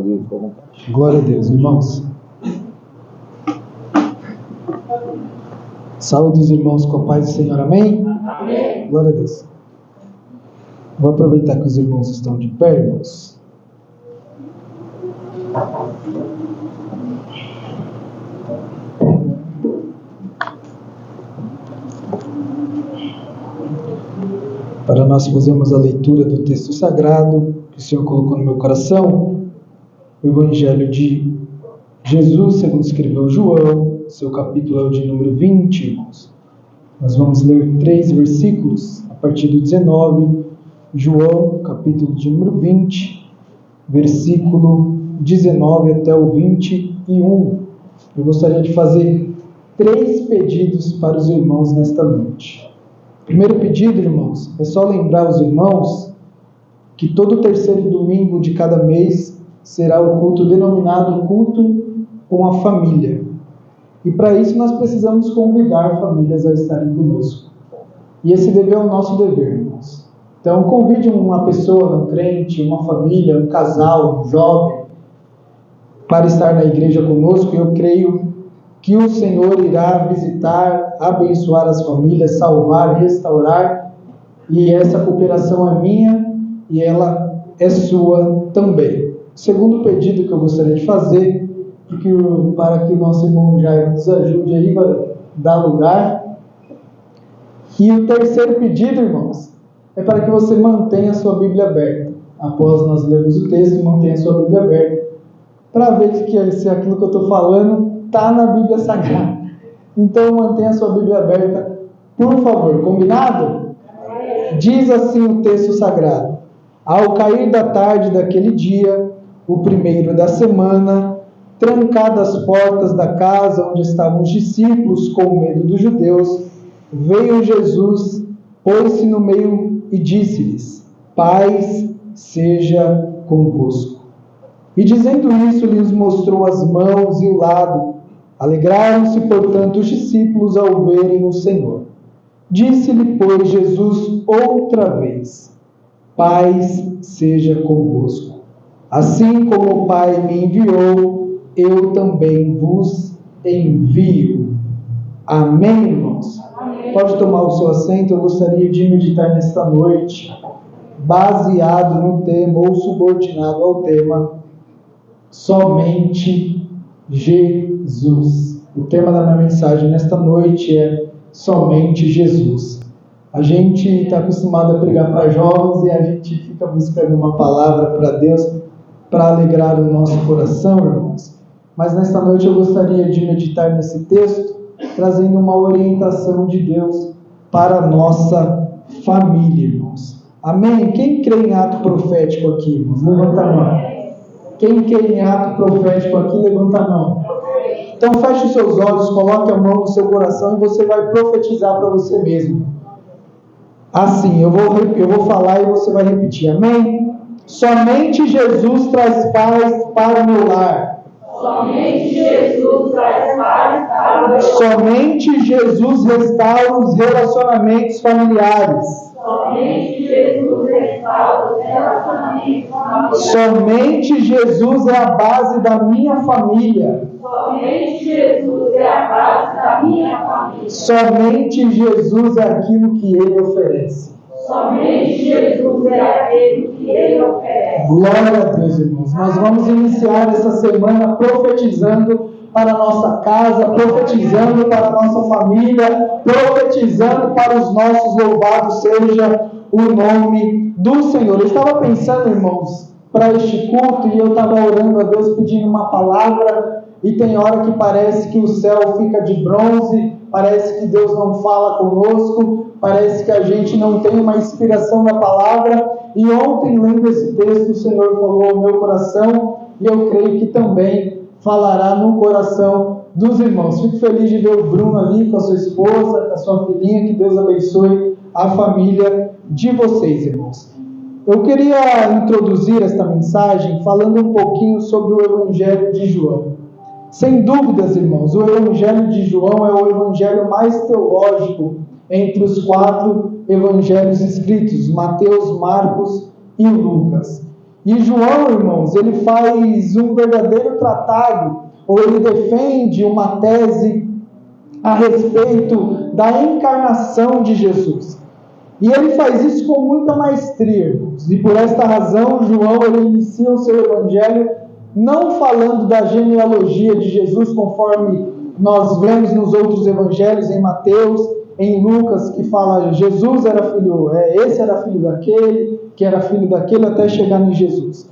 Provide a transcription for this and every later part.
Pode ficar à vontade. Glória a Deus, irmãos. Saúde os irmãos com a paz do Senhor, amém? Amém. Glória a Deus. Vou aproveitar que os irmãos estão de pé, irmãos. Para nós fazermos a leitura do texto sagrado que o Senhor colocou no meu coração, o Evangelho de Jesus, segundo escreveu João, seu capítulo é o de número 20, irmãos. Nós vamos ler 3 versículos, a partir do 19, João, capítulo de número 20, versículo 19 até o 21. Eu gostaria de fazer 3 pedidos para os irmãos nesta noite. Primeiro pedido, irmãos, é só lembrar os irmãos que todo terceiro domingo de cada mês será o culto denominado culto com a família. E para isso nós precisamos convidar famílias a estarem conosco. E esse dever é o nosso dever, irmãos. Então convide uma pessoa, um crente, uma família, um casal, um jovem, para estar na igreja conosco. E eu creio que o Senhor irá visitar, abençoar as famílias, salvar, restaurar. E essa cooperação é minha e ela é sua também. O segundo pedido que eu gostaria de fazer, para que o nosso irmão Jair nos ajude aí, para dar lugar. E o terceiro pedido, irmãos, é para que você mantenha a sua Bíblia aberta. Após nós lermos o texto, mantenha a sua Bíblia aberta, para ver se aquilo que eu estou falando está na Bíblia Sagrada. Então mantenha a sua Bíblia aberta, por favor. Combinado? Diz assim o texto sagrado: ao cair da tarde daquele dia, o primeiro da semana, trancadas as portas da casa onde estavam os discípulos com medo dos judeus, veio Jesus, pôs-se no meio e disse-lhes: paz seja convosco. E dizendo isso, lhes mostrou as mãos e o lado. Alegraram-se, portanto, os discípulos ao verem o Senhor. Disse-lhe, pois, Jesus outra vez: paz seja convosco. Assim como o Pai me enviou, eu também vos envio. Amém, irmãos? Amém. Pode tomar o seu assento. Eu gostaria de meditar nesta noite, baseado no tema, ou subordinado ao tema, somente Jesus. O tema da minha mensagem nesta noite é somente Jesus. A gente está acostumado a pregar para jovens e a gente fica buscando uma palavra para Deus, para alegrar o nosso coração, irmãos. Mas nesta noite eu gostaria de meditar nesse texto, trazendo uma orientação de Deus para a nossa família, irmãos. Amém? Quem crê em ato profético aqui, irmãos? Levanta a mão. Quem crê em ato profético aqui, levanta a mão. Então feche os seus olhos, coloque a mão no seu coração e você vai profetizar para você mesmo. Assim, eu vou falar e você vai repetir. Amém? Somente Jesus traz paz para o meu lar. Somente Jesus traz paz para o meu lar. Somente Jesus restaura os relacionamentos familiares. Somente Jesus restaura os relacionamentos familiares. Somente Jesus é a base da minha família. Somente Jesus é a base da minha família. Somente Jesus é aquilo que Ele oferece. Somente Jesus é aquele que Ele oferece. Glória a Deus, irmãos. Nós vamos iniciar essa semana profetizando para a nossa casa, profetizando para a nossa família, profetizando para os nossos. Louvado seja o nome do Senhor. Eu estava pensando, irmãos, para este culto, e eu estava orando a Deus pedindo uma palavra, e tem hora que parece que o céu fica de bronze, parece que Deus não fala conosco, parece que a gente não tem uma inspiração da palavra. E ontem, lendo esse texto, o Senhor falou ao meu coração, e eu creio que também falará no coração dos irmãos. Fico feliz de ver o Bruno ali com a sua esposa, com a sua filhinha. Que Deus abençoe a família de vocês, irmãos. Eu queria introduzir esta mensagem falando um pouquinho sobre o Evangelho de João. Sem dúvidas, irmãos, o Evangelho de João é o evangelho mais teológico entre os 4 evangelhos escritos, Mateus, Marcos e Lucas. E João, irmãos, ele faz um verdadeiro tratado, ou ele defende uma tese a respeito da encarnação de Jesus. E ele faz isso com muita maestria, irmãos. E por esta razão, João ele inicia o seu evangelho não falando da genealogia de Jesus, conforme nós vemos nos outros evangelhos, em Mateus, em Lucas, que fala Jesus era filho, esse era filho daquele, que era filho daquele, até chegar em Jesus.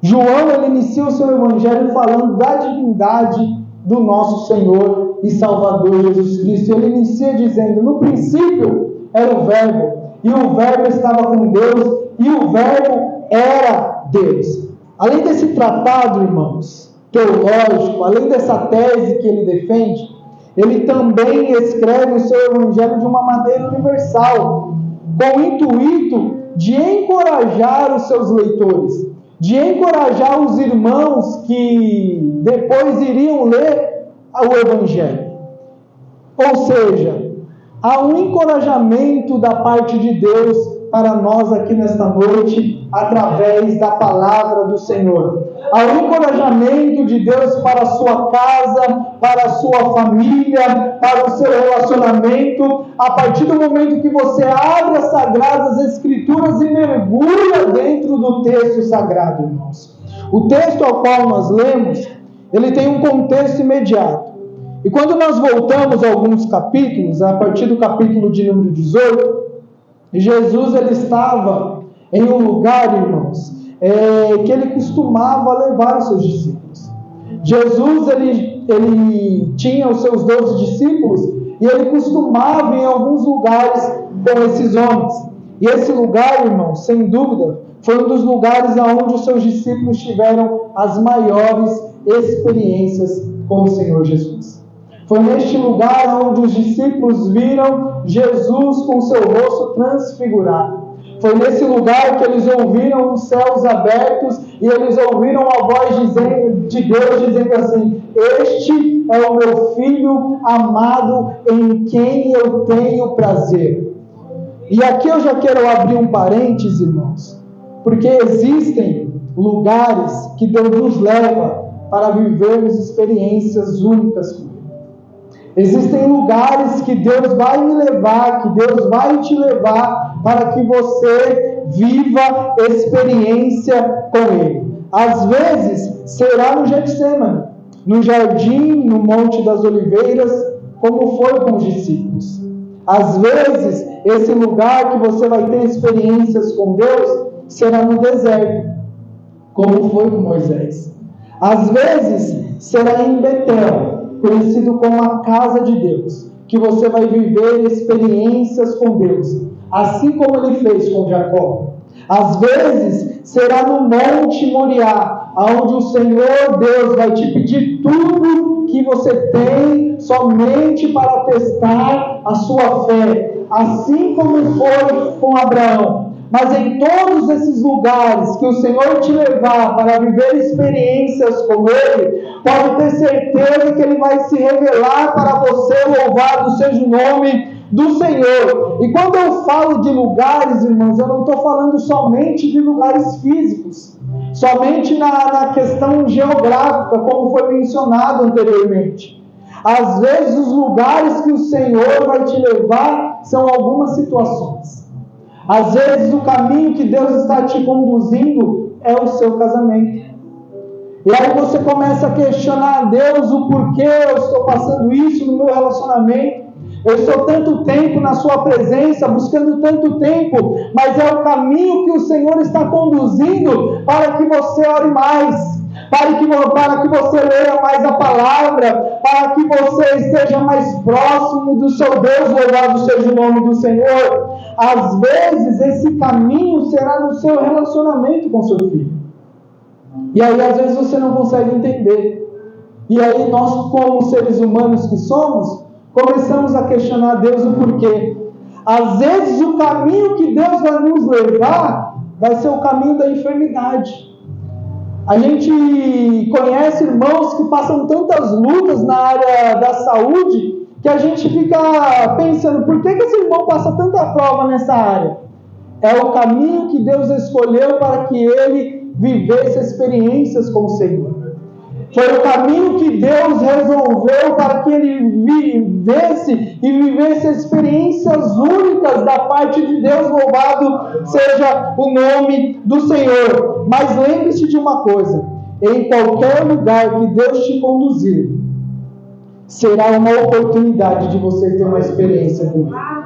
João ele inicia o seu evangelho falando da divindade do nosso Senhor e Salvador Jesus Cristo. Ele inicia dizendo: no princípio era o Verbo, e o Verbo estava com Deus, e o Verbo era Deus. Além desse tratado, irmãos, teológico, além dessa tese que ele defende, ele também escreve o seu evangelho de uma maneira universal, com o intuito de encorajar os seus leitores, de encorajar os irmãos que depois iriam ler o evangelho. Ou seja, há um encorajamento da parte de Deus para nós aqui nesta noite, através da palavra do Senhor. Há um encorajamento de Deus para a sua casa, para a sua família, para o seu relacionamento, a partir do momento que você abre as Sagradas Escrituras e mergulha dentro do texto sagrado, irmãos. O texto ao qual nós lemos, ele tem um contexto imediato. E quando nós voltamos a alguns capítulos, a partir do capítulo de número 18, Jesus ele estava em um lugar, irmãos, que ele costumava levar os seus discípulos. Jesus ele tinha os seus 12 discípulos e ele costumava em alguns lugares com esses homens. E esse lugar, irmãos, sem dúvida, foi um dos lugares onde os seus discípulos tiveram as maiores experiências com o Senhor Jesus. Foi neste lugar onde os discípulos viram Jesus com seu rosto transfigurado. Foi nesse lugar que eles ouviram os céus abertos e eles ouviram a voz de Deus dizendo assim: este é o meu Filho amado em quem eu tenho prazer. E aqui eu já quero abrir um parênteses, irmãos, porque existem lugares que Deus nos leva para vivermos experiências únicas com Ele. Existem lugares que Deus vai me levar, que Deus vai te levar para que você viva experiência com Ele. Às vezes será no Getsemane, no jardim, no Monte das Oliveiras, como foi com os discípulos. Às vezes esse lugar que você vai ter experiências com Deus será no deserto, como foi com Moisés. Às vezes será em Betel, conhecido como a casa de Deus, que você vai viver experiências com Deus, assim como ele fez com Jacó. Às vezes será no Monte Moriá, onde o Senhor Deus vai te pedir tudo que você tem somente para testar a sua fé, assim como foi com Abraão. Mas em todos esses lugares que o Senhor te levar para viver experiências com Ele, pode ter certeza que Ele vai se revelar para você. Louvado seja o nome do Senhor. E quando eu falo de lugares, irmãos, eu não estou falando somente de lugares físicos, somente na questão geográfica, como foi mencionado anteriormente. Às vezes os lugares que o Senhor vai te levar são algumas situações. Às vezes o caminho que Deus está te conduzindo é o seu casamento. E aí você começa a questionar a Deus o porquê eu estou passando isso no meu relacionamento. Eu estou tanto tempo na sua presença, buscando tanto tempo, mas é o caminho que o Senhor está conduzindo para que você ore mais, para que você leia mais a palavra, para que você esteja mais próximo do seu Deus. Louvado seja o nome do Senhor. Às vezes esse caminho será no seu relacionamento com seu filho. E aí às vezes você não consegue entender. E aí nós, como seres humanos que somos, começamos a questionar a Deus o porquê. Às vezes o caminho que Deus vai nos levar vai ser o caminho da enfermidade. A gente conhece irmãos que passam tantas lutas na área da saúde que a gente fica pensando: por que esse irmão passa tanta prova nessa área? É o caminho que Deus escolheu para que ele vivesse experiências com o Senhor. Foi o caminho que Deus resolveu para que ele vivesse e vivesse experiências únicas da parte de Deus. Louvado seja o nome do Senhor. Mas lembre-se de uma coisa: em qualquer lugar que Deus te conduzir, será uma oportunidade de você ter uma experiência com Ele.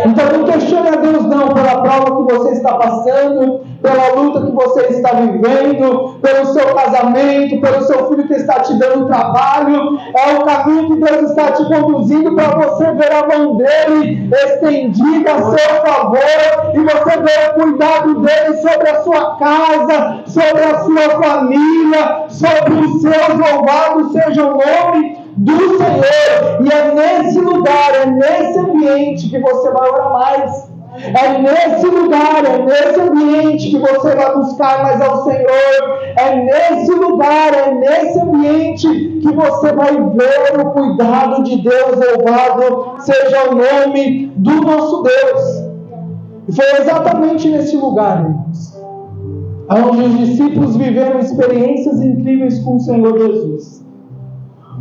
Então não questione a Deus não pela prova que você está passando, pela luta que você está vivendo, pelo seu casamento, pelo seu filho que está te dando trabalho. É o caminho que Deus está te conduzindo para você ver a mão dele estendida a seu favor e você ver o cuidado dele sobre a sua casa, sobre a sua família, sobre os seus. Louvado seja o nome do Senhor. E é nesse lugar, é nesse ambiente que você vai orar mais. É nesse lugar, é nesse ambiente que você vai buscar mais ao Senhor. É nesse lugar, é nesse ambiente que você vai ver o cuidado de Deus. Louvado seja o nome do nosso Deus. E foi exatamente nesse lugar, irmãos, onde os discípulos viveram experiências incríveis com o Senhor Jesus.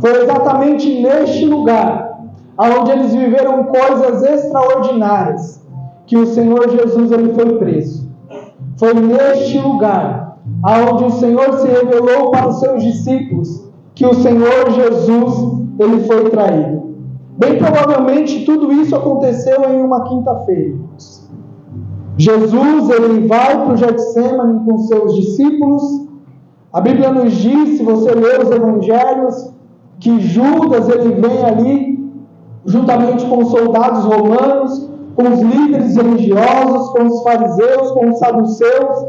Foi exatamente neste lugar onde eles viveram coisas extraordinárias que o Senhor Jesus ele foi preso. Foi neste lugar onde o Senhor se revelou para os seus discípulos que o Senhor Jesus ele foi traído. Bem provavelmente tudo isso aconteceu em uma quinta-feira. Jesus ele vai para o Getsêmani com seus discípulos. A Bíblia nos diz, se você ler os evangelhos, que Judas ele vem ali juntamente com os soldados romanos, com os líderes religiosos, com os fariseus, com os saduceus,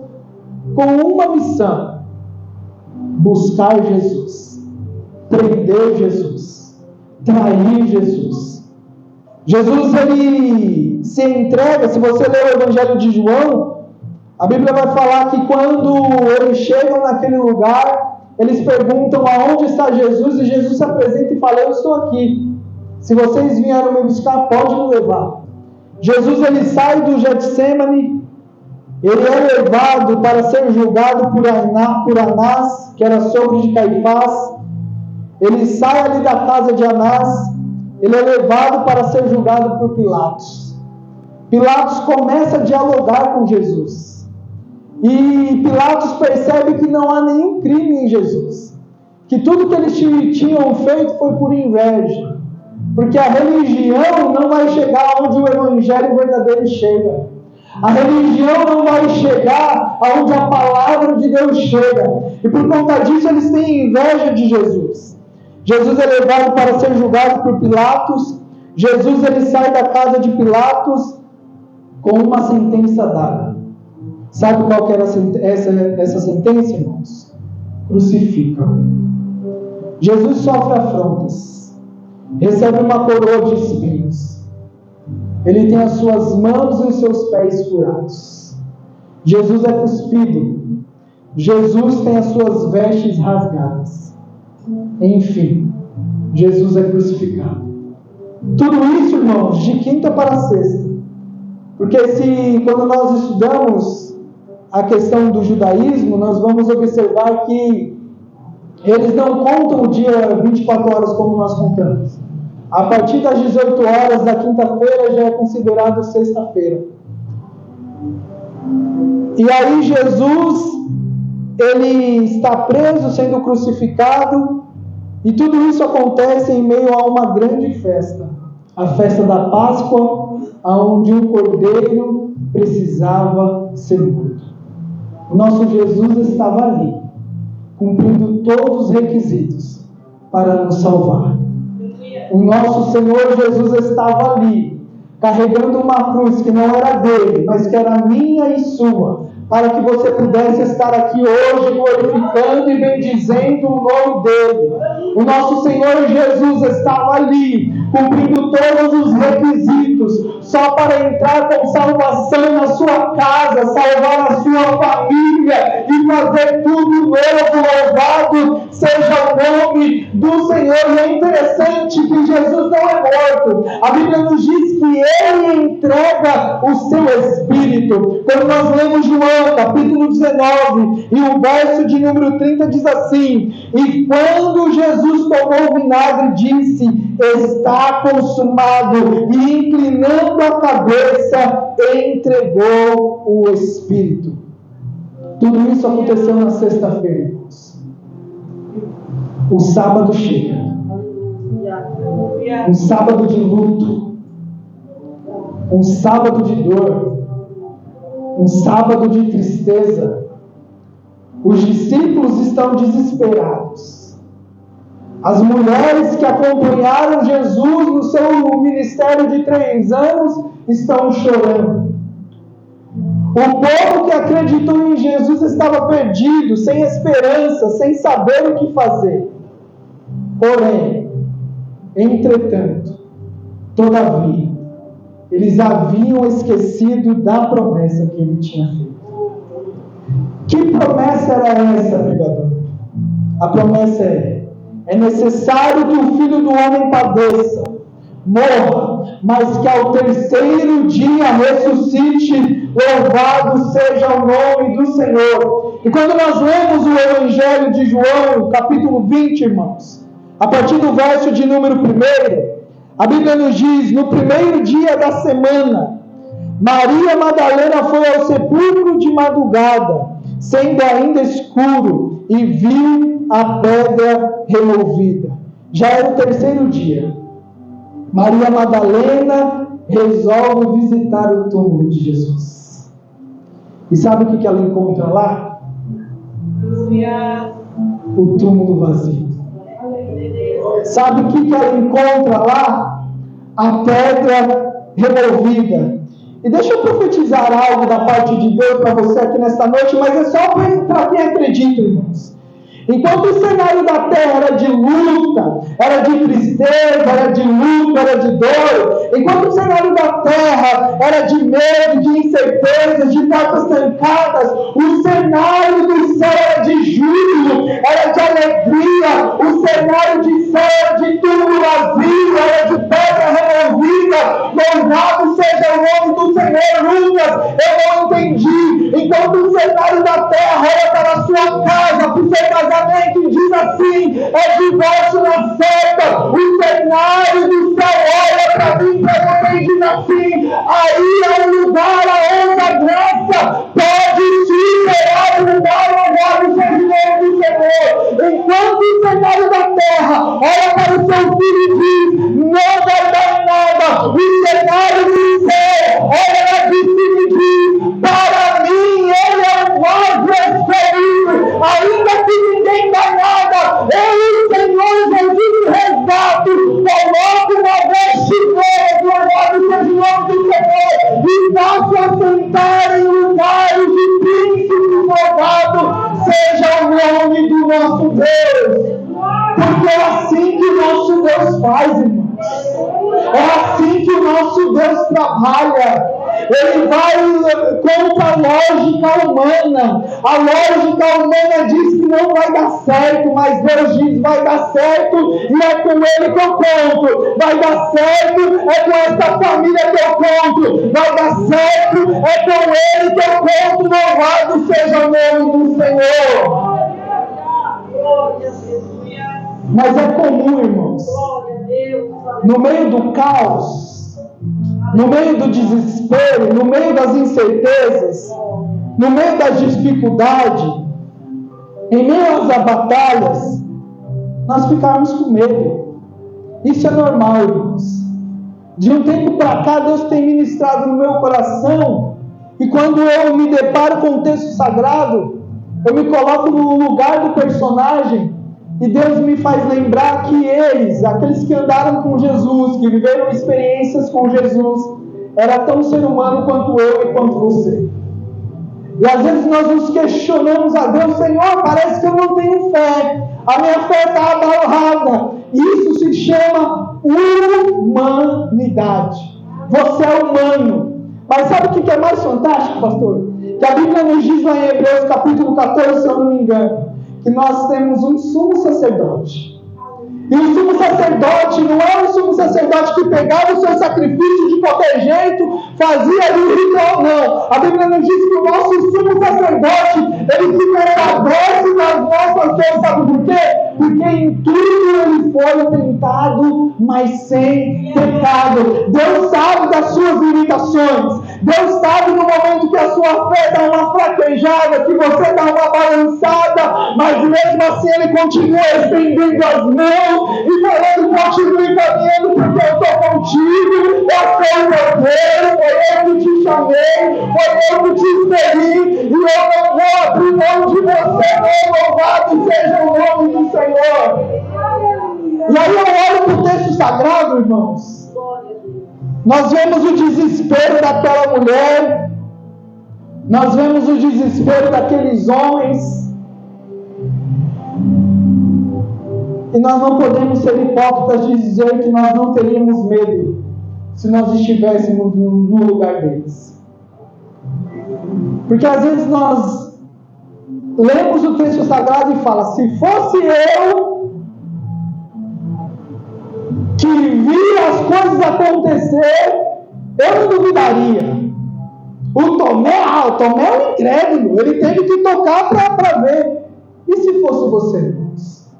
com uma missão: buscar Jesus, prender Jesus, trair Jesus. Jesus ele se entrega. Se você ler o Evangelho de João, a Bíblia vai falar que quando eles chegam naquele lugar, eles perguntam aonde está Jesus, e Jesus se apresenta e fala: eu estou aqui. Se vocês vieram me buscar, pode me levar. Jesus ele sai do Getsêmani, ele é levado para ser julgado por Anás, que era sogro de Caifás. Ele sai ali da casa de Anás, ele é levado para ser julgado por Pilatos. Pilatos começa a dialogar com Jesus. E Pilatos percebe que não há nenhum crime em Jesus, que tudo que eles tinham feito foi por inveja, porque a religião não vai chegar onde o evangelho verdadeiro chega. A religião não vai chegar aonde a palavra de Deus chega. E por conta disso eles têm inveja de Jesus. Jesus é levado para ser julgado por Pilatos. Jesus ele sai da casa de Pilatos com uma sentença dada. Sabe qual que era essa sentença, irmãos? Crucifica. Jesus sofre afrontas, recebe uma coroa de espinhos, ele tem as suas mãos e os seus pés furados. Jesus é cuspido, Jesus tem as suas vestes rasgadas. Enfim, Jesus é crucificado. Tudo isso, irmãos, de quinta para sexta. Porque quando nós estudamos a questão do judaísmo, nós vamos observar que eles não contam o dia 24 horas como nós contamos. A partir das 18 horas da quinta-feira já é considerado sexta-feira. E aí Jesus, ele está preso, sendo crucificado, e tudo isso acontece em meio a uma grande festa. A festa da Páscoa, onde um cordeiro precisava ser morto. O nosso Jesus estava ali, cumprindo todos os requisitos para nos salvar. O nosso Senhor Jesus estava ali, carregando uma cruz que não era dele, mas que era minha e sua, para que você pudesse estar aqui hoje glorificando e bendizendo o nome dele. O nosso Senhor Jesus estava ali, cumprindo todos os requisitos, só para entrar com salvação na sua casa, salvar a sua família e fazer tudo novo. Louvado seja o nome do Senhor. E é interessante que Jesus não é morto. morto, a Bíblia nos diz que Ele entrega o seu Espírito. Quando nós lemos João, capítulo 19, e o verso de número 30 diz assim: e quando Jesus tomou o vinagre, disse: está consumado, e inclinando a cabeça, entregou o Espírito. Tudo isso aconteceu na sexta-feira, irmãos. O sábado chega. Um sábado de luto. Um sábado de dor. Um sábado de tristeza. Os discípulos estão desesperados. As mulheres que acompanharam Jesus no seu ministério de 3 anos estão chorando. O povo que acreditou em Jesus estava perdido, sem esperança, sem saber o que fazer. Porém, entretanto, todavia, eles haviam esquecido da promessa que ele tinha feito. Que promessa era essa, pregador? A promessa é necessário que o Filho do Homem padeça, morra, mas que ao terceiro dia ressuscite. Louvado seja o nome do Senhor. E quando nós lemos o Evangelho de João, capítulo 20, irmãos, a partir do verso de número 1, a Bíblia nos diz: no primeiro dia da semana, Maria Madalena foi ao sepulcro de madrugada, sendo ainda escuro, e viu a pedra removida. Já era o terceiro dia. Maria Madalena resolve visitar o túmulo de Jesus. E sabe o que ela encontra lá? O túmulo vazio. Sabe o que ela encontra lá? A pedra removida. E deixa eu profetizar algo da parte de Deus para você aqui nesta noite, mas é só para quem acredita, irmãos. Enquanto o cenário da terra era de luta, era de tristeza, era de luta, era de dor, enquanto o cenário da terra era de medo, de incerteza, de portas trancadas, o cenário do céu era de júbilo, era de alegria, o cenário de céu era de túmulo vazio, era de pedra removida. Louvado seja o nome do Senhor. Lucas, eu não entendi. Enquanto o cenário da terra olha para a sua casa, para o seu casamento, e diz assim: é divórcio na certa. O cenário do céu olha para mim, para você, e diz assim: aí é um lugar onde a graça pode superar o lugar. Louvado seja o nome do Senhor. Enquanto o cenário da terra olha para o seu filho e diz: não vai dar nada, o cenário do céu olha para ti e diz: para mim ele é um vaso escolhido, ainda que ninguém dá nada, eu, Senhor Jesus, resgato, coloco uma veste nova, louvado seja o nome do Senhor, e faço assentar em lugares de príncipes. Louvado seja o nome do nosso Deus. Porque é assim que o nosso Deus faz, irmãos. É assim que o nosso Deus trabalha. Ele vai contra a lógica humana. A lógica humana diz que não vai dar certo, mas Deus diz: vai dar certo, e é com Ele que eu conto. Vai dar certo, é com essa família que eu conto. Vai dar certo, é com Ele que eu conto. Louvado seja o nome do Senhor. Mas é comum, irmãos, no meio do caos, no meio do desespero, no meio das incertezas, no meio das dificuldades, em meio às batalhas, nós ficarmos com medo. Isso é normal, irmãos. De um tempo para cá, Deus tem ministrado no meu coração, e quando eu me deparo com o texto sagrado, eu me coloco no lugar do personagem, e Deus me faz lembrar que eles, aqueles que andaram com Jesus, que viveram experiências com Jesus, era tão ser humano quanto eu e quanto você. E às vezes nós nos questionamos a Deus: Senhor, parece que eu não tenho fé, a minha fé está abalada. Isso se chama humanidade. Você é humano. Mas sabe o que é mais fantástico, pastor? Que a Bíblia nos diz lá em Hebreus capítulo 14, se eu não me engano, que nós temos um sumo sacerdote E o sumo sacerdote não é o sumo sacerdote que pegava o seu sacrifício de qualquer jeito, fazia ali o ritual, não. A Bíblia nos diz que o nosso sumo sacerdote, ele se compadece das nossas dores, sabe por quê? Porque em tudo ele foi tentado, mas sem pecado. Deus sabe das suas limitações. Deus sabe no momento que a sua fé dá uma fraquejada, que você dá uma balançada, mas mesmo assim ele continua estendendo as mãos e falando: continue caminhando, porque eu estou contigo, eu sou o meu Deus, foi eu que te chamei, foi eu que te escolhi, e eu não vou abrir mão de você, não. Louvado seja o nome do Senhor. E aí eu olho para o texto sagrado, irmãos. Nós vemos o desespero daquela mulher, nós vemos o desespero daqueles homens, e nós não podemos ser hipócritas de dizer que nós não teríamos medo se nós estivéssemos no lugar deles. Porque às vezes nós lemos o texto sagrado e fala: se fosse eu que vi as coisas acontecer, eu não duvidaria. O Tomé é um incrédulo, ele teve que tocar para ver. E se fosse você, irmãos?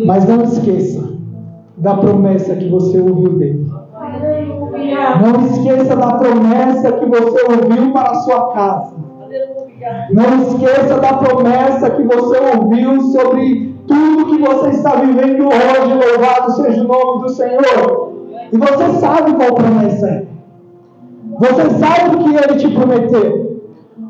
Mas não esqueça da promessa que você ouviu dele. Não esqueça da promessa que você ouviu para a sua casa. Não esqueça da promessa que você ouviu sobre tudo que você está vivendo hoje. Louvado seja o nome do Senhor. E você sabe qual promessa é. Você sabe o que ele te prometeu.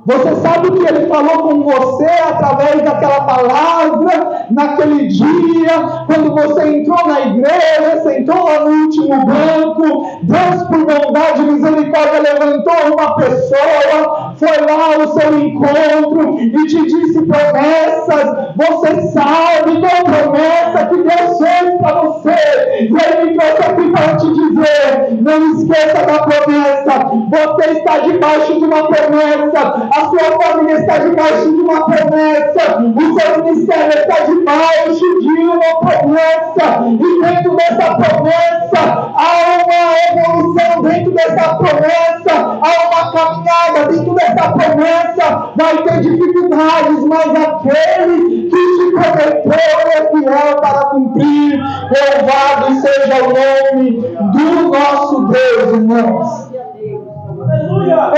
Você sabe o que ele falou com você através daquela palavra, naquele dia, quando você entrou na igreja, sentou lá no último banco. Deus, por bondade e misericórdia, levantou uma pessoa, foi lá ao seu encontro e te disse promessas. Você sabe qual promessa que Deus fez para você. E ele me trouxe aqui para te dizer: não esqueça da promessa. Você está debaixo de uma promessa. A sua família está debaixo de uma promessa. O seu ministério está debaixo de uma promessa. E dentro dessa promessa há uma evolução. Dentro dessa promessa há uma caminhada. Dentro dessa promessa vai ter dificuldades, mas aquele que te prometeu é fiel para cumprir. Louvado seja o nome do nosso Deus, irmãos.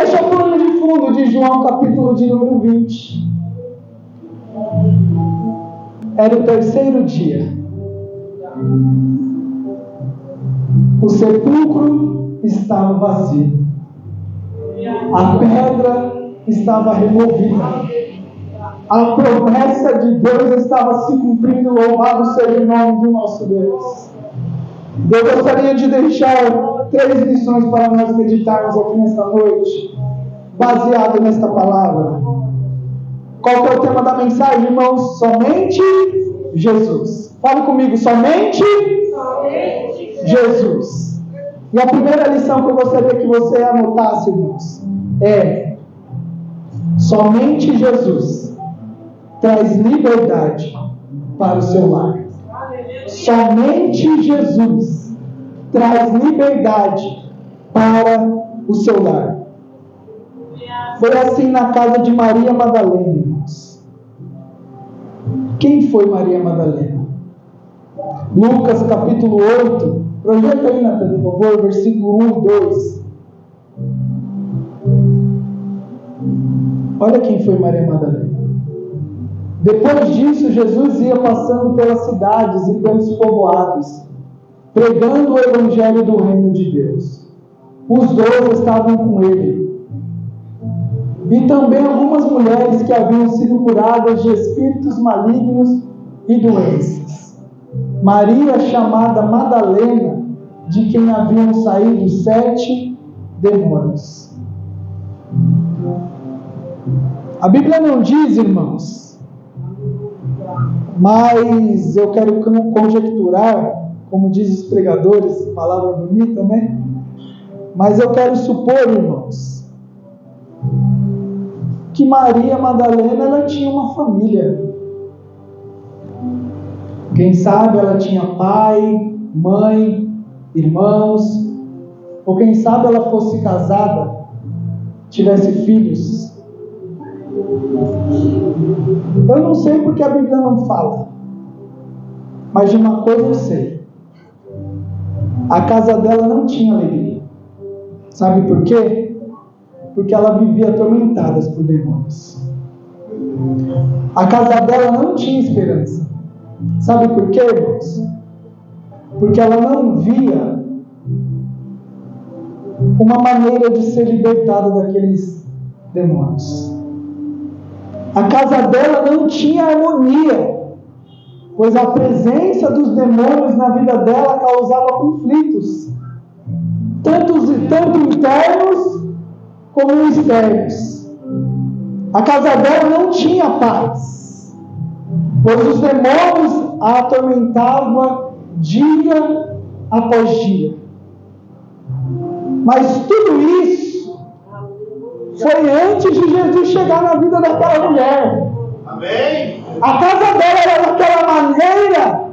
Este é o plano de fundo de João, capítulo de número 20. Era o terceiro dia. O sepulcro estava vazio. A pedra estava removida. A promessa de Deus estava se cumprindo. Louvado seja o nome do nosso Deus. Eu gostaria de deixar 3 lições para nós meditarmos aqui nesta noite, baseado nesta palavra. Qual que é o tema da mensagem, irmãos? Somente Jesus. Fale comigo: somente Jesus. E a primeira lição que eu gostaria que você anotasse, irmãos, é: somente Jesus traz liberdade para o seu lar. Somente Jesus traz liberdade para o seu lar. Foi assim na casa de Maria Madalena, irmãos. Quem foi Maria Madalena? Lucas capítulo 8, projeta aí, Nathan, por favor, versículo 1 e 2. Olha quem foi Maria Madalena. Depois disso, Jesus ia passando pelas cidades e pelos povoados, pregando o evangelho do reino de Deus. Os 12 estavam com ele. E também algumas mulheres que haviam sido curadas de espíritos malignos e doenças. Maria, chamada Madalena, de quem haviam saído 7 demônios. A Bíblia não diz, irmãos, mas eu quero conjecturar, como dizem os pregadores, palavra bonita, né? Mas eu quero supor, irmãos, que Maria Madalena ela tinha uma família. Quem sabe ela tinha pai, mãe, irmãos, ou quem sabe ela fosse casada, tivesse filhos. Eu não sei porque a Bíblia não fala, mas de uma coisa eu sei: a casa dela não tinha alegria. Sabe por quê? Porque ela vivia atormentada por demônios. A casa dela não tinha esperança. Sabe por quê, irmãos? Porque ela não via uma maneira de ser libertada daqueles demônios. A casa dela não tinha harmonia, pois a presença dos demônios na vida dela causava conflitos, tanto internos como externos. A casa dela não tinha paz, pois os demônios a atormentavam dia após dia. Mas tudo isso foi antes de Jesus chegar na vida daquela mulher. Amém? A casa dela era daquela maneira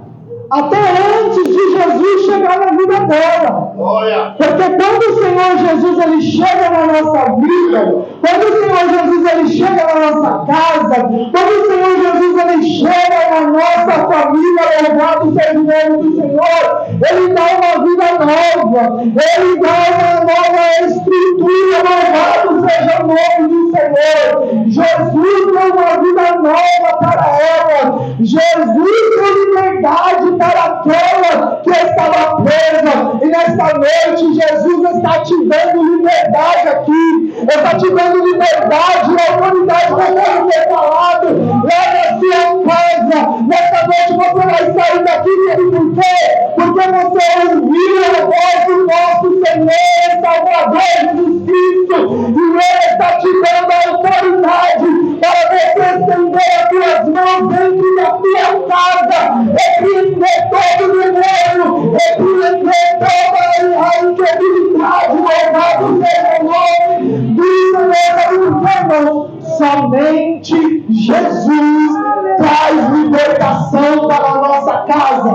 até antes de Jesus chegar na vida dela. Olha. Porque quando o Senhor Jesus ele chega na nossa vida, quando o Senhor Jesus ele chega na nossa casa, quando o Senhor Jesus ele chega na nossa família, louvado seja o nome do Senhor, ele dá uma vida nova, ele dá uma nova estrutura, louvado seja o nome do Senhor. Jesus deu uma vida nova para ela, Jesus deu liberdade para aquela que estava presa, e nesta noite Jesus está te dando liberdade aqui, está te dando liberdade e autoridade para ser falado lá na sua casa. Nesta noite você vai sair daqui, sabe por quê? Porque você ouviu a voz do nosso Senhor e Salvador Jesus Cristo, e Ele está te dando a autoridade para você estender as tuas mãos dentro da tua casa, repreender todo o demônio, repreender toda a incredulidade, louvado seja o nome do Senhor. Irmão, somente Jesus traz libertação para a nossa casa.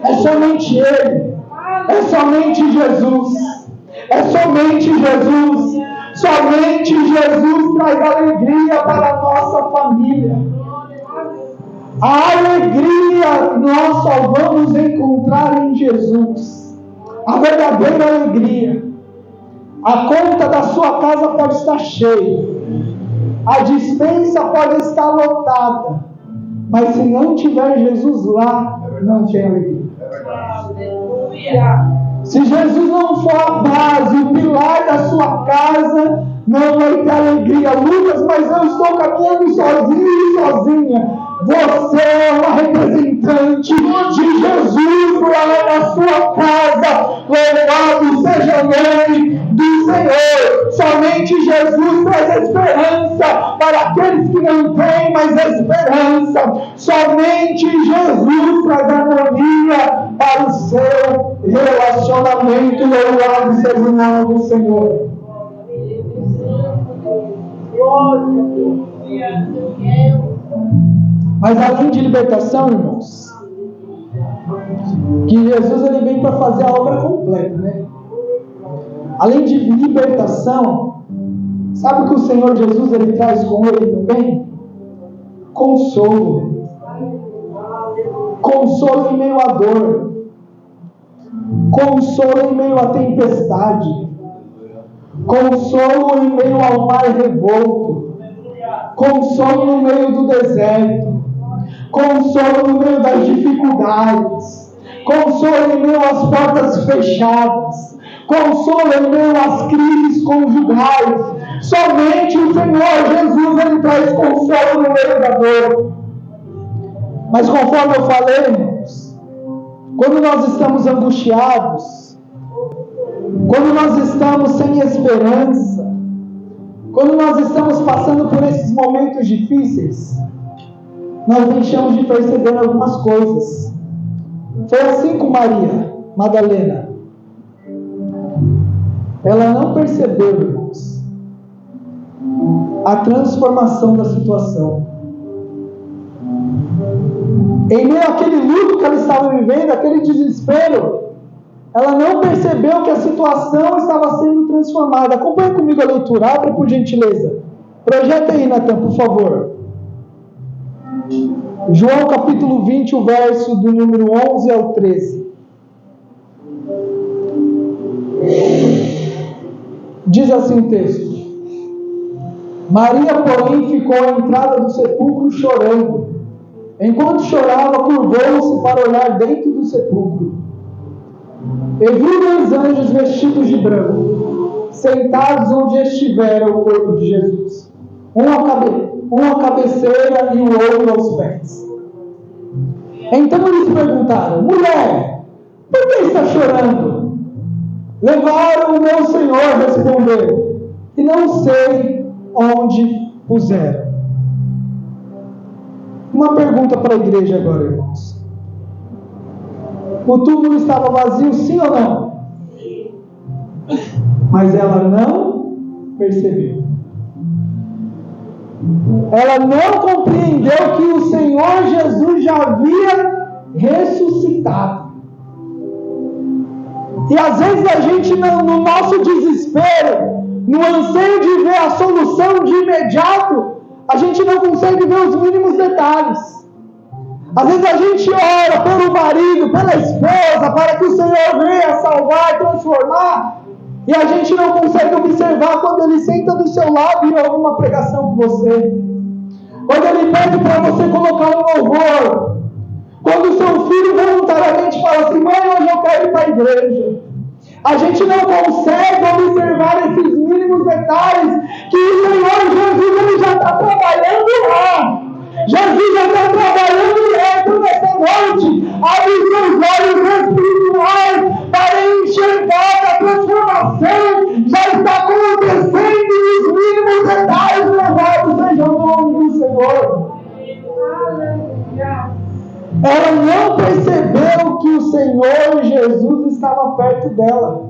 É somente Ele, é somente Jesus, é somente Jesus. Somente Jesus traz alegria para a nossa família. A alegria nós só vamos encontrar em Jesus. A verdadeira alegria. A conta da sua casa pode estar cheia, a despensa pode estar lotada, mas se não tiver Jesus lá, não tem alegria. Se Jesus não for a base, o pilar da sua casa, não vai ter alegria. Lucas, mas eu estou caminhando sozinho e sozinha. Você é uma representante de Jesus lá na sua casa. Louvado seja o nome do Senhor. Somente Jesus traz esperança para aqueles que não têm mais esperança. Somente Jesus traz harmonia para o seu relacionamento. Louvado seja o nome do Senhor. Mas além de libertação, irmãos, que Jesus ele vem para fazer a obra completa, né? Além de libertação, sabe o que o Senhor Jesus ele traz com ele também? Consolo. Consolo em meio à dor. Consolo em meio à tempestade. Consolo em meio ao mar revolto. Consolo no meio do deserto. Consolo no meio das dificuldades. Consolo em meio às portas fechadas. Consolo em meio às crises conjugais. Somente o Senhor Jesus ele traz consolo no meio da dor. Mas conforme eu falei, irmãos, quando nós estamos angustiados, quando nós estamos sem esperança, quando nós estamos passando por esses momentos difíceis, nós deixamos de perceber algumas coisas. Foi assim com Maria Madalena. Ela não percebeu, irmãos, a transformação da situação. Em meio àquele luto que ela estava vivendo, aquele desespero, ela não percebeu que a situação estava sendo transformada. Acompanhe comigo a leitura, abra por gentileza. Projeta aí, Natan, por favor. João capítulo 20, o verso do número 11 ao 13. Diz assim o texto: Maria, porém, ficou à entrada do sepulcro chorando. Enquanto chorava, curvou-se para olhar dentro do sepulcro. E viu 2 anjos vestidos de branco, sentados onde estivera o corpo de Jesus, um à cabeceira e o outro aos pés. Então eles perguntaram: Mulher, por que está chorando? Levaram o meu Senhor, respondeu, e não sei onde puseram. Uma pergunta para a igreja agora, irmãos. O túmulo estava vazio, sim ou não? Mas ela não percebeu. Ela não compreendeu que o Senhor Jesus já havia ressuscitado. E às vezes a gente, no nosso desespero, no anseio de ver a solução de imediato, a gente não consegue ver os mínimos detalhes. Às vezes a gente ora pelo marido, pela esposa, para que o Senhor venha salvar, transformar, e a gente não consegue observar quando ele senta do seu lado e ouve uma pregação com você. Quando ele pede para você colocar um louvor. Quando o seu filho voluntariamente fala assim: mãe, hoje eu quero ir para a igreja. A gente não consegue observar esses mínimos detalhes que o Senhor Jesus ele já está trabalhando lá. Jesus já está trabalhando dentro nessa noite. Abre os seus olhos espirituais para enxergar que a transformação já está acontecendo nos mínimos detalhes. Louvado seja o nome do Senhor. Ela não percebeu que o Senhor Jesus estava perto dela.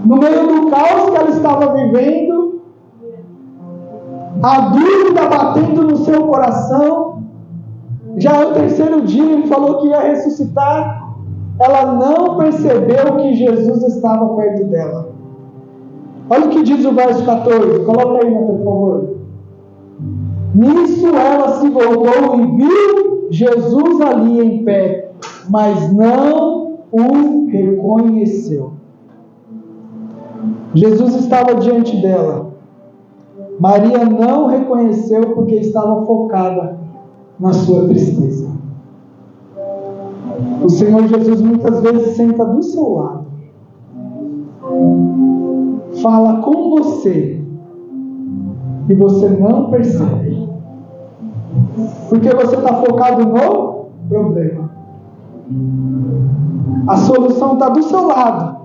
No meio do caos que ela estava vivendo, a dúvida batendo no seu coração, já é o 3º dia, ele falou que ia ressuscitar. Ela não percebeu que Jesus estava perto dela. Olha o que diz o verso 14. Coloca aí, por favor. Nisso ela se voltou e viu Jesus ali em pé, mas não o reconheceu. Jesus estava diante dela. Maria não reconheceu porque estava focada na sua tristeza. O Senhor Jesus muitas vezes senta do seu lado, fala com você e você não percebe, porque você está focado no problema. A solução está do seu lado.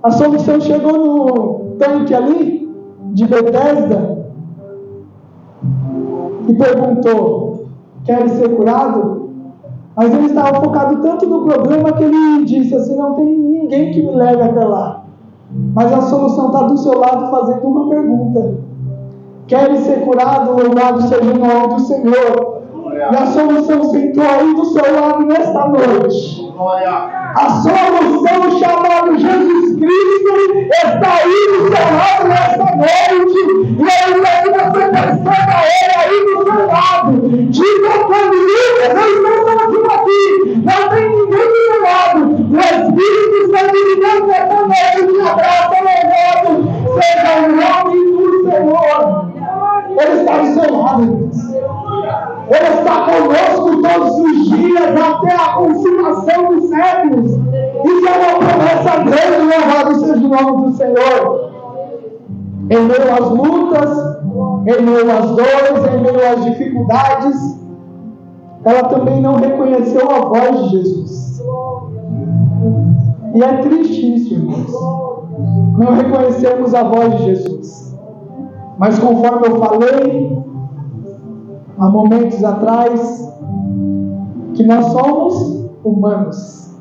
A solução chegou no tanque ali de Betesda e perguntou: quer ser curado? Mas ele estava focado tanto no problema que ele disse assim: não tem ninguém que me leve até lá. Mas a solução está do seu lado fazendo uma pergunta: quer ser curado? Louvado seja o nome do Senhor. E a solução sentou aí do seu lado nesta noite. A solução chamada Jesus Cristo está aí do seu lado nesta noite. E ele quer que você perceba ele aí do seu lado. Diga quando Lucas, eu estou sozinho aqui. Não tem ninguém do seu lado. O Espírito Santo de Deus nesta noite te abraça, louvado seja o nome do Senhor. Ele está do seu lado. Ele está conosco todos os dias até a consumação dos séculos. Isso é uma promessa grande, louvado seja o nome do Senhor. Em meio às lutas, em meio às dores, em meio às dificuldades, ela também não reconheceu a voz de Jesus. E é triste isso, irmãos. Não reconhecemos a voz de Jesus. Mas conforme eu falei há momentos atrás, que nós somos humanos.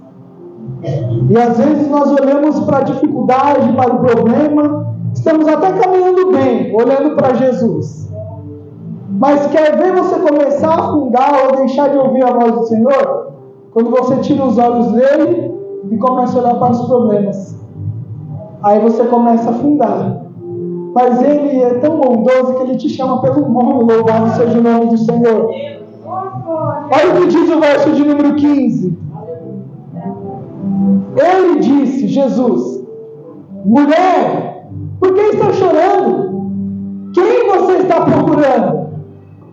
E às vezes nós olhamos para a dificuldade, para o problema, Estamos até caminhando bem, olhando para Jesus. Mas quer ver você começar a afundar ou deixar de ouvir a voz do Senhor? Quando você tira os olhos dele e começa a olhar para os problemas. Aí você começa a afundar. Mas ele é tão bondoso que ele te chama pelo nome, louvado seja o nome do Senhor. Olha o que diz o verso de número 15. Ele disse, Jesus: mulher, por que está chorando? Quem você está procurando?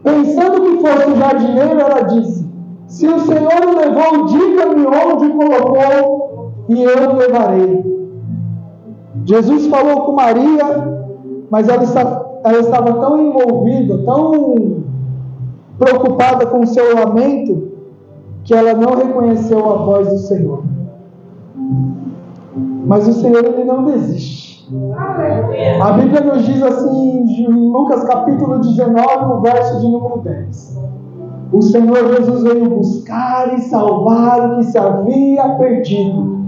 Pensando que fosse o jardineiro, ela disse: se o Senhor o levou, diga-me onde o colocou e eu o levarei. Jesus falou com Maria, mas ela estava tão envolvida, tão preocupada com o seu lamento, que ela não reconheceu a voz do Senhor. Mas o Senhor, ele não desiste. A Bíblia nos diz assim, em Lucas capítulo 19, no verso de número 10. O Senhor Jesus veio buscar e salvar o que se havia perdido.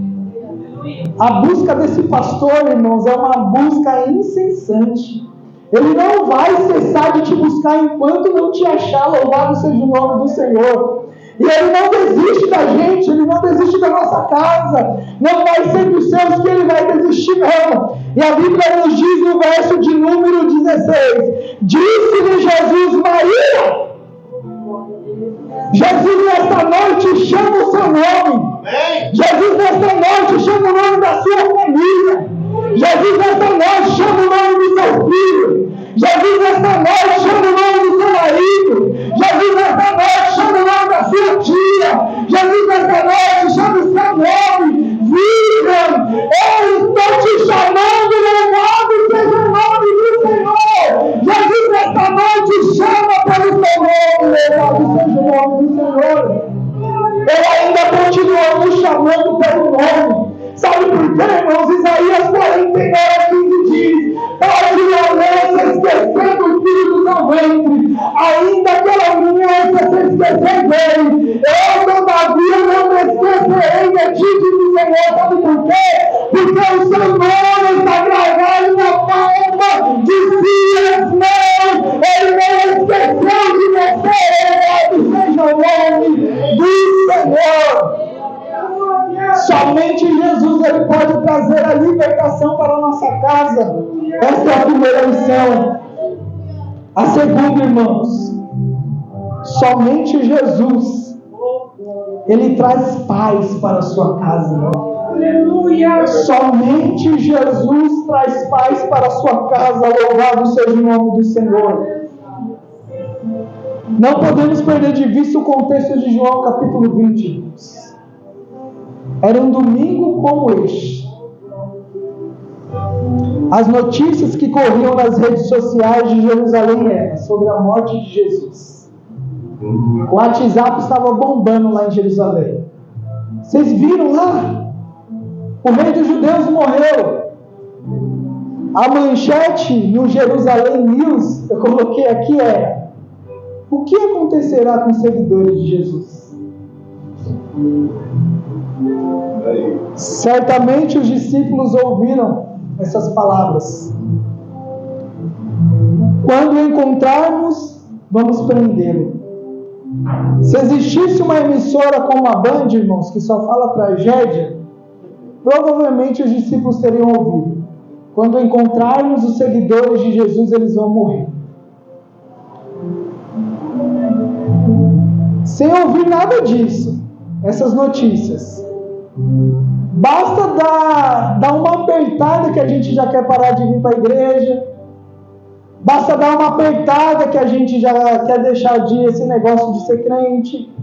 A busca desse pastor, irmãos, é uma busca incessante. Ele não vai cessar de te buscar enquanto não te achar, louvado seja o nome do Senhor. E ele não desiste da gente, ele não desiste da nossa casa. Não vai ser dos seus que ele vai desistir, não. E a Bíblia nos diz no verso de número 16: disse-lhe Jesus: Maria. Jesus nesta noite chama o seu nome. Jesus nesta noite chama o nome da sua família. Jesus nesta noite chama o nome do seu filho. Jesus nesta noite chama o nome do seu marido. Jesus nesta noite chama o nome da sua tia. Jesus nesta noite chama o seu nome. Viva! Eu estou te chamando, louvado seja o nome do Senhor. Jesus nesta noite chama pelo seu nome, louvado seja o nome do Senhor. Ele ainda continua nos chamando pelo nome. Sabe por quê, irmãos? Isaías 49:15 diz: pode a moça esquecer do filho do seu ventre, ainda que ela moça se esquecer dele, eu todavia não me esquecerei de ti, diz o Senhor. Sabe por quê? Porque o seu nome está gravado na palma de suas mãos. Ele não esqueceu de você, louvado seja o nome do Senhor. Somente Jesus ele pode trazer a libertação para a nossa casa. Essa é a primeira lição. A segunda, irmãos, somente Jesus ele traz paz para a sua casa. Aleluia! Somente Jesus traz paz para a sua casa. Louvado seja o nome do Senhor. Não podemos perder de vista o contexto de João capítulo 20. Era um domingo como este. As notícias que corriam nas redes sociais de Jerusalém eram sobre a morte de Jesus. O WhatsApp estava bombando lá em Jerusalém. Vocês viram lá? O rei dos judeus morreu. A manchete no Jerusalém News, eu coloquei aqui, era: o que acontecerá com os seguidores de Jesus? Certamente os discípulos ouviram essas palavras: quando o encontrarmos, vamos prendê-lo. Se existisse uma emissora como a Band, irmãos, que só fala tragédia, provavelmente os discípulos teriam ouvido: quando encontrarmos os seguidores de Jesus, eles vão morrer. Sem ouvir nada disso, essas notícias, basta dar uma apertada que a gente já quer parar de vir para a igreja. Basta dar uma apertada que a gente já quer deixar de esse negócio de ser crente.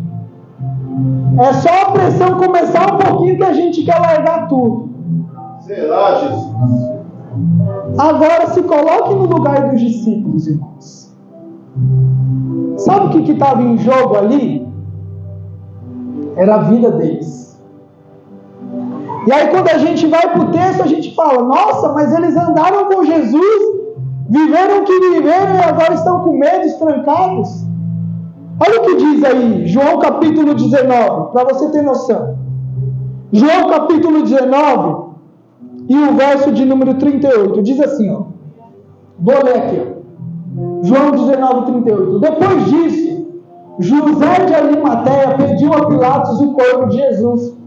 É só a pressão começar um pouquinho que a gente quer largar tudo. Será, Jesus? Agora se coloque no lugar dos discípulos, irmãos. Sabe o que estava em jogo ali? Era a vida deles. E aí quando a gente vai para o texto, a gente fala: nossa, mas eles andaram com Jesus, viveram o que viveram e agora estão com medo, trancados. Olha o que diz aí, João capítulo 19, para você ter noção. João capítulo 19, e o verso de número 38. Diz assim, ó. Vou ler aqui, ó. João 19, 38. Depois disso, José de Arimateia pediu a Pilatos o corpo de Jesus.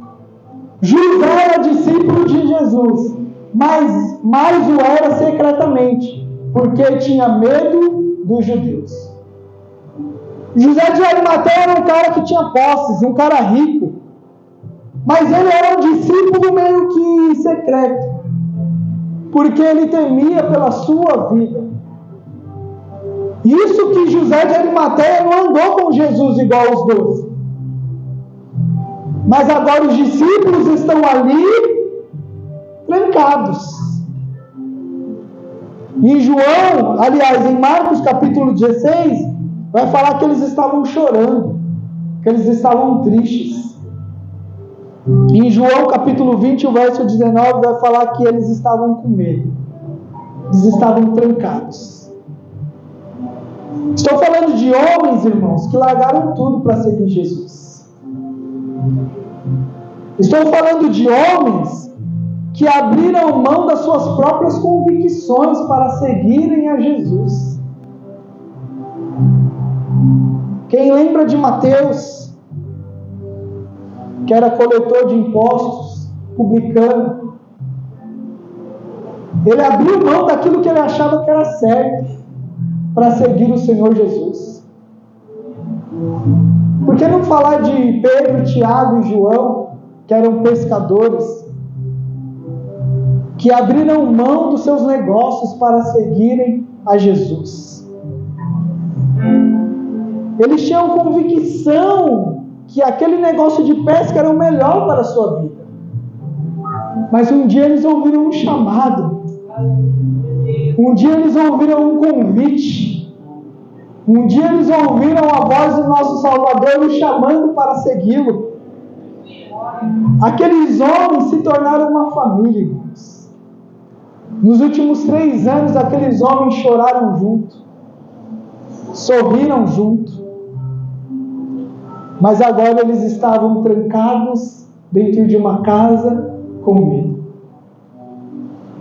José era discípulo de Jesus, mas o era secretamente, porque tinha medo dos judeus. José de Arimateia era um cara que tinha posses, um cara rico, mas ele era um discípulo meio que secreto, porque ele temia pela sua vida. Isso que José de Arimateia não andou com Jesus igual os 12. Mas agora os discípulos estão ali trancados. Em João, aliás, em Marcos capítulo 16, vai falar que eles estavam chorando, que eles estavam tristes. Em João capítulo 20, o verso 19, vai falar que eles estavam com medo. Eles estavam trancados. Estou falando de homens, irmãos, que largaram tudo para seguir Jesus. Estou falando de homens que abriram mão das suas próprias convicções para seguirem a Jesus. Quem lembra de Mateus, que era coletor de impostos, publicano, ele abriu mão daquilo que ele achava que era certo para seguir o Senhor Jesus. Por que não falar de Pedro, Tiago e João, que eram pescadores, que abriram mão dos seus negócios para seguirem a Jesus? Eles tinham convicção que aquele negócio de pesca era o melhor para a sua vida. Mas um dia eles ouviram um chamado. Um dia eles ouviram um convite. Um dia eles ouviram a voz do nosso Salvador o chamando para segui-lo. Aqueles homens se tornaram uma família, irmãos. Nos últimos 3 anos, aqueles homens choraram junto, sorriram junto, mas agora eles estavam trancados dentro de uma casa com medo.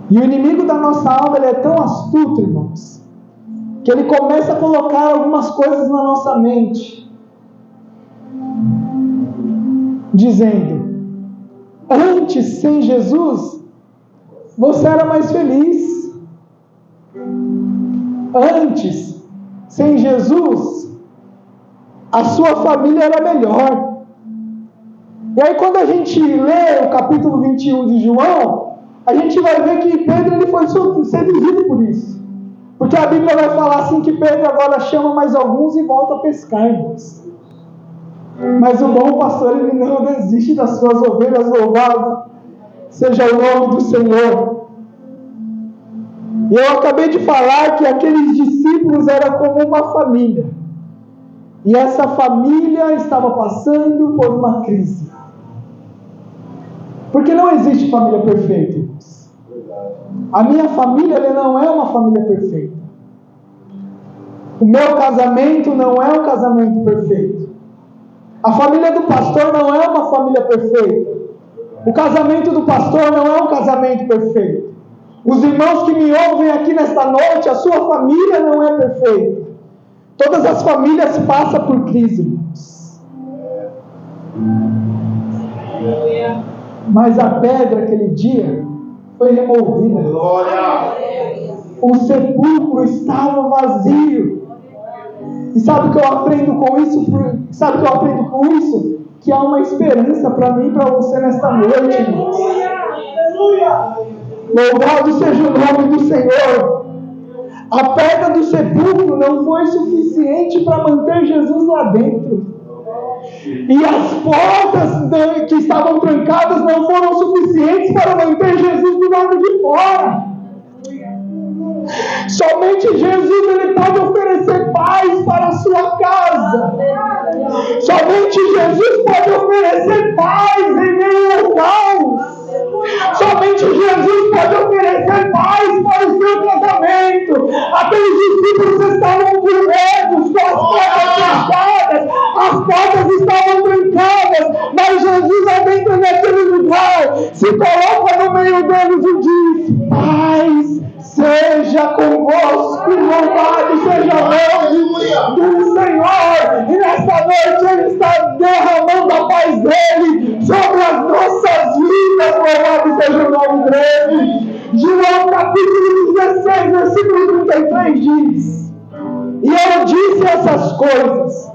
E o inimigo da nossa alma, ele é tão astuto, irmãos, que ele começa a colocar algumas coisas na nossa mente, dizendo: antes, sem Jesus, você era mais feliz. Antes, sem Jesus, a sua família era melhor. E aí, quando a gente lê o capítulo 21 de João, a gente vai ver que Pedro ele foi seduzido por isso. Porque a Bíblia vai falar assim que Pedro agora chama mais alguns e volta a pescar. Mas o bom pastor, ele não desiste das suas ovelhas. Louvado seja o nome do Senhor. E eu acabei de falar que aqueles discípulos eram como uma família. E essa família estava passando por uma crise. Porque não existe família perfeita. A minha família ela não é uma família perfeita. O meu casamento não é um casamento perfeito. A família do pastor não é uma família perfeita. O casamento do pastor não é um casamento perfeito. Os irmãos que me ouvem aqui nesta noite, a sua família não é perfeita. Todas as famílias passam por crise, irmãos. Mas a pedra aquele dia foi removida. O sepulcro estava vazio. E sabe o que eu aprendo com isso? Que há uma esperança para mim e para você nesta noite, irmãos. Louvado seja o nome do Senhor. A pedra do sepulcro não foi suficiente para manter Jesus lá dentro. E as portas que estavam trancadas não foram suficientes para manter Jesus do lado de fora. Somente Jesus ele pode oferecer paz para a sua casa. Somente Jesus pode oferecer paz em meio ao caos. Somente Jesus pode oferecer paz para o seu casamento. Aqueles discípulos estavam com medo, com as portas fechadas, as portas estavam trancadas, mas Jesus adentra naquele lugar, se coloca no meio deles e louvado seja o nome do Senhor. E nesta noite Ele está derramando a paz dEle sobre as nossas vidas. Louvado seja o nome dEle. João capítulo 16, versículo 33 diz: e eu disse essas coisas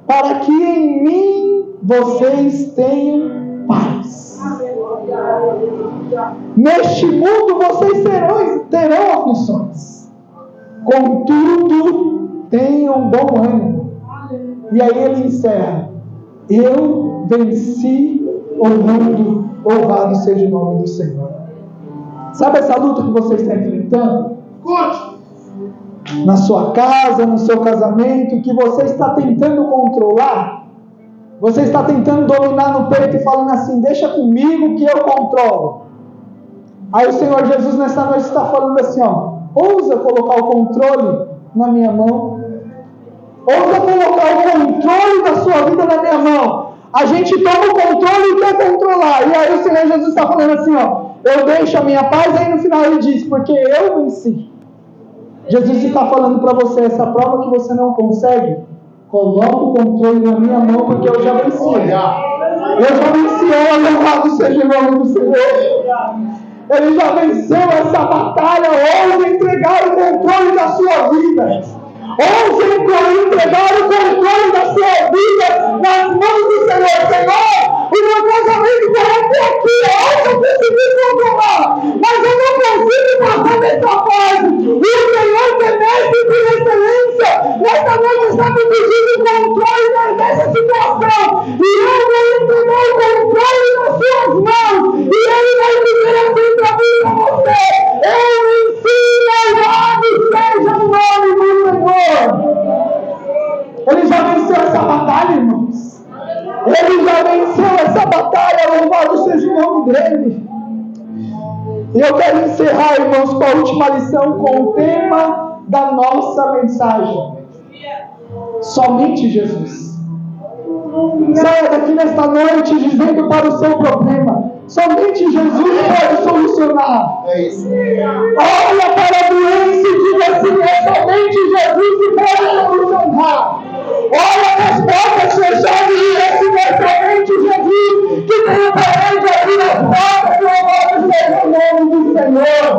para que em mim vocês tenham paz. Neste mundo vocês terão aflições. Contudo, tenham bom ânimo. E aí ele encerra: eu venci o mundo, louvado seja o nome do Senhor. Sabe essa luta que você está enfrentando? Na sua casa, no seu casamento, que você está tentando controlar? Você está tentando dominar no peito e falando assim: deixa comigo que eu controlo. Aí o Senhor Jesus nessa noite está falando assim: ousa colocar o controle na minha mão. Ousa colocar o controle da sua vida na minha mão. A gente toma o controle e quer controlar. E aí o Senhor Jesus está falando assim: eu deixo a minha paz. Aí no final ele diz: porque eu venci. Jesus está falando para você: essa prova que você não consegue, coloca o controle na minha mão, porque eu já venci. Eu já venci, louvado seja o nome do Senhor. Ele já venceu essa batalha. Ouse entregar o controle da sua vida. Ouse entregar o controle da sua vida nas mãos do Senhor. Senhor, o meu casamento vai até aqui. Eu consegui controlar, mas eu não consigo passar dessa fase. O Senhor que é mestre por excelência, nesta noite está me pedindo o controle dessa situação. E eu vou entregar o controle nas suas mãos. E Ele vai dizer assim para mim e para você: eu ensino, louvado seja o nome do Senhor. Ele já venceu essa batalha, irmãos. Ele já venceu essa batalha, louvado seja o nome dele. E eu quero encerrar, irmãos, com a última lição, com o tema da nossa mensagem: somente Jesus. Saia daqui nesta noite dizendo para o seu problema: somente Jesus pode solucionar. Olha para a doença e diga assim: é somente Jesus que pode solucionar. Olha para as portas fechadas e diga assim: é somente Jesus que tem o poder de abrir as portas. Louvado seja o nome do Senhor.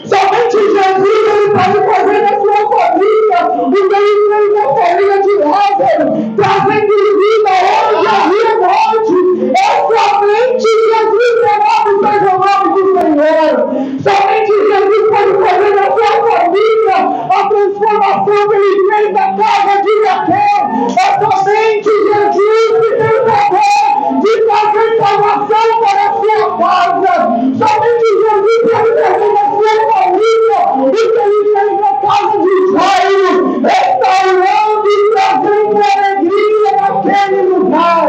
Somente Jesus ele pode fazer na sua família o que ele fez na família de Lázaro, trazendo vida onde havia morte. É somente Jesus, louvado seja o nome do Senhor. Somente Jesus pode fazer na sua família a transformação que ele fez na casa de Raquel. É somente Jesus que tem o poder de trazer salvação para a sua casa. Somente Jesus pode fazer na sua família o que ele fez na casa de Jairo, restaurando e trazendo alegria naquele lugar.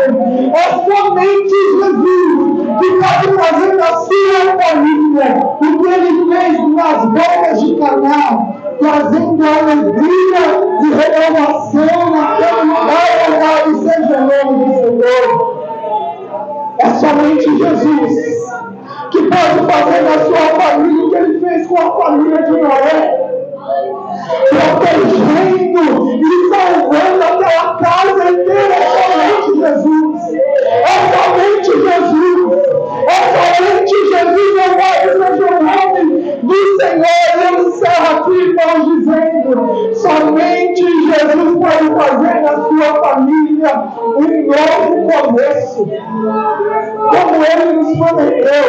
É somente Jesus que pode fazer na sua família o que ele fez nas bodas de Caná, trazendo alegria e renovação naquele lugar. Louvado seja o nome do Senhor. É somente Jesus que pode fazer na sua família o que ele fez com a família de Noé, protegendo e salvando aquela casa inteira. É somente Jesus. É somente Jesus. É somente Jesus. Louvado seja o nome do Senhor. Eu encerro aqui, irmãos, dizendo: somente Jesus pode fazer na sua família um novo começo, como Ele nos prometeu.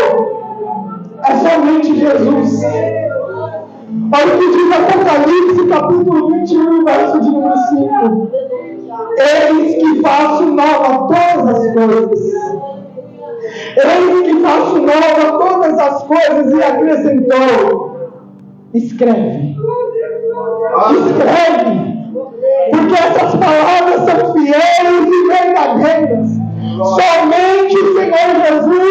É somente Jesus. Olha o que diz Apocalipse, capítulo 21, verso de número 5. Eis que faço nova todas as coisas. Eis que faço nova todas as coisas. E acrescentou: escreve. Escreve. Porque essas palavras são fiéis e verdadeiras. Somente o Senhor Jesus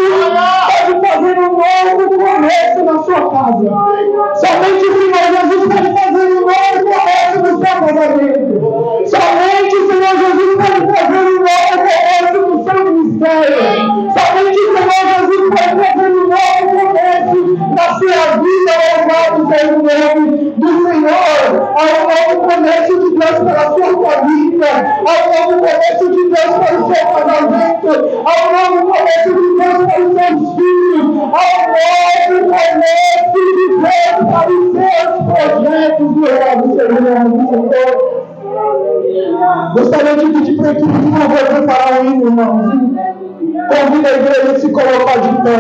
pode fazer um novo começo na sua casa. Somente o Senhor Jesus pode fazer um novo começo no seu casamento. Somente o Senhor Jesus pode fazer um novo começo no seu ministério. Somente o Senhor Jesus pode fazer um novo começo na sua vida. Louvado seja o nome do Senhor. pela sua família, ao novo começo de Deus para o seu casamento, ao novo começo de Deus para os seus filhos, ao novo começo de Deus para os seus projetos, meu Senhor. Gostaria de pedir para a equipe, por favor, preparar o hino, irmãos. Convida a igreja a se colocar de pé.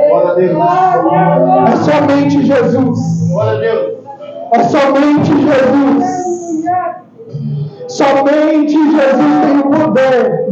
Glória a Deus. É somente Jesus. Glória a Deus. É somente Jesus. Somente Jesus tem o poder